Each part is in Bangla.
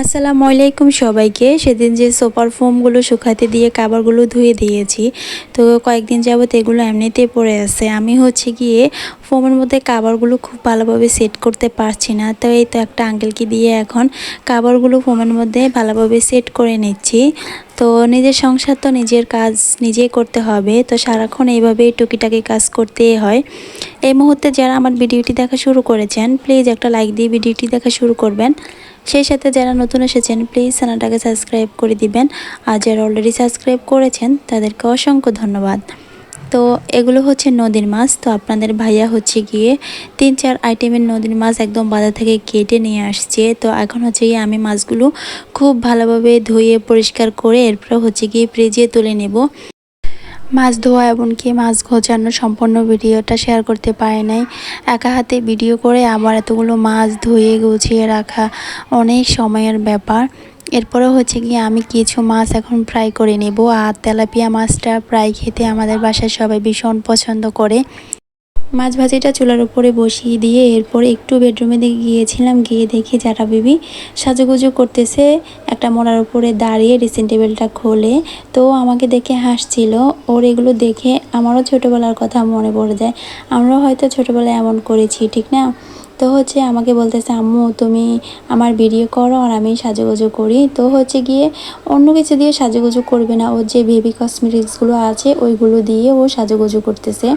আসসালামু আলাইকুম সবাইকে। সেদিন যে সোফার ফোমগুলো শুকাতে দিয়ে কাভারগুলো ধুয়ে দিয়েছি, তো কয়েকদিন যাবত এগুলো এমনিতেই পড়ে আছে। আমি গিয়ে ফোমের মধ্যে কাভারগুলো খুব ভালোভাবে সেট করতে পারছি না, তো এই তো একটা আঙ্কেলকে দিয়ে এখন কাভারগুলো ফোমের মধ্যে ভালোভাবে সেট করে নিচ্ছি। তো নিজের সংসার তো নিজের কাজ নিজেই করতে হবে, তো সারাক্ষণ এইভাবেই টুকিটাকি কাজ করতেই হয়। এই মুহূর্তে যারা আমার ভিডিওটি দেখা শুরু করেছেন, প্লিজ একটা লাইক দিয়ে ভিডিওটি দেখা শুরু করবেন। সেই সাথে যারা নতুন এসেছেন প্লিজ চ্যানেলটাকে সাবস্ক্রাইব করে দিবেন, আর যারা অলরেডি সাবস্ক্রাইব করেছেন তাদেরকে অসংখ্য ধন্যবাদ। তো এগুলো হচ্ছে নদীর মাছ। তো আপনাদের ভাইয়া গিয়ে 3-4 আইটেমের নদীর মাছ একদম বাজার থেকে কেটে নিয়ে আসছে। তো এখন গিয়ে আমি মাছগুলো খুব ভালোভাবে ধুয়ে পরিষ্কার করে এরপর গিয়ে ফ্রিজে তুলে নেব। মাছ ধোয়া এমনকি মাছ গোছানোর সম্পূর্ণ ভিডিওটা শেয়ার করতে পারি নাই। একা হাতে ভিডিও করে আবার এতগুলো মাছ ধুয়ে গুছিয়ে রাখা অনেক সময়ের ব্যাপার। এরপরে গিয়ে আমি কিছু মাছ এখন ফ্রাই করে নেব। আর তেলাপিয়া মাছটা ফ্রাই খেতে আমাদের বাসায় সবাই ভীষণ পছন্দ করে। মাছ ভাজিটা চুলার উপরে বসিয়ে দিয়ে এরপরে একটু বেডরুমে দিকে গিয়েছিলাম, গিয়ে দেখি যারা বিবি সাজুগুজু করতেছে একটা মোড়ার উপরে দাঁড়িয়ে ড্রেসিং টেবিলটা খোলে। তো আমাকে দেখে হাসছিল। ওর এগুলো দেখে আমারও ছোটোবেলার কথা মনে পড়ে যায়। আমরাও হয়তো ছোটোবেলায় এমন করেছি, ঠিক না? তো আমাকে বলতেছে, আম্মু তুমি আমার ভিডিও করো আর আমি সাজুগুজু করি। তো গিয়ে অন্য কিছু দিয়ে সাজুগুজু করবে না, ওর যে বেবি কসমেটিক্সগুলো আছে ওইগুলো দিয়ে ও সাজুগুজু করতেছে।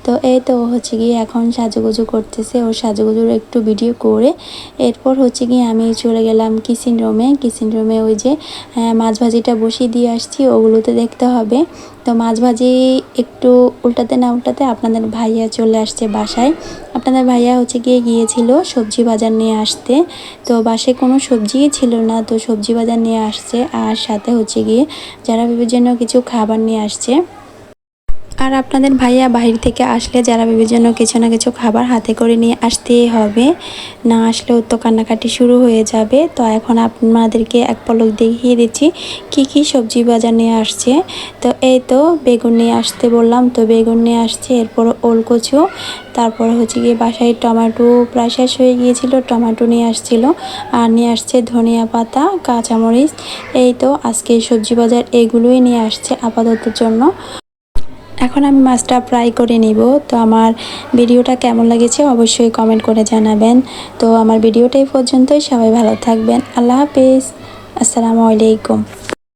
তো এই তো গিয়ে এখন সাজুগুজু করতেছে। ওর সাজুগুজুর একটু ভিডিও করে এরপর গিয়ে আমি চলে গেলাম কিচেন রুমে ওই যে মাছ ভাজিটা বসিয়ে দিয়ে আসছি, ওগুলোতে দেখতে হবে। তো মাছ ভাজি একটু উল্টাতে না উল্টাতে আপনাদের ভাইয়া চলে আসছে বাসায়। আপনাদের ভাইয়া গিয়েছিল সবজি বাজার নিয়ে আসতে। তো বাসায় কোনো সবজিই ছিল না, তো সবজি বাজার নিয়ে আসছে আর সাথে গিয়ে যারা বিবির জন্য কিছু খাবার নিয়ে আসছে। আর আপনাদের ভাইয়া বাহির থেকে আসলে যারা বিবির জন্য কিছু না কিছু খাবার হাতে করে নিয়ে আসতেই হবে, না আসলেও তো কান্নাকাটি শুরু হয়ে যাবে। তো এখন আপনাদেরকে এক পলক দেখিয়ে দিচ্ছি কি কি সবজি বাজার নিয়ে আসছে। তো এই তো বেগুন নিয়ে আসতে বললাম, তো বেগুন নিয়ে আসছে, এরপর ওলকচু, তারপর গিয়ে বাসায় টমেটো প্রায় শেষ হয়ে গিয়েছিল, টমেটো নিয়ে আসছিল, আর নিয়ে আসছে ধনিয়া পাতা, কাঁচামরিচ। এই তো আজকে সবজি বাজার এগুলোই নিয়ে আসছে আপাততের জন্য। এখন আমি মাছটা ফ্রাই করে নিব। তো আমার ভিডিওটা কেমন লেগেছে অবশ্যই কমেন্ট করে জানাবেন। তো আমার ভিডিওটা এই পর্যন্তই। সবাই ভালো থাকবেন। আল্লাহ হাফেজ। আসসালামু আলাইকুম।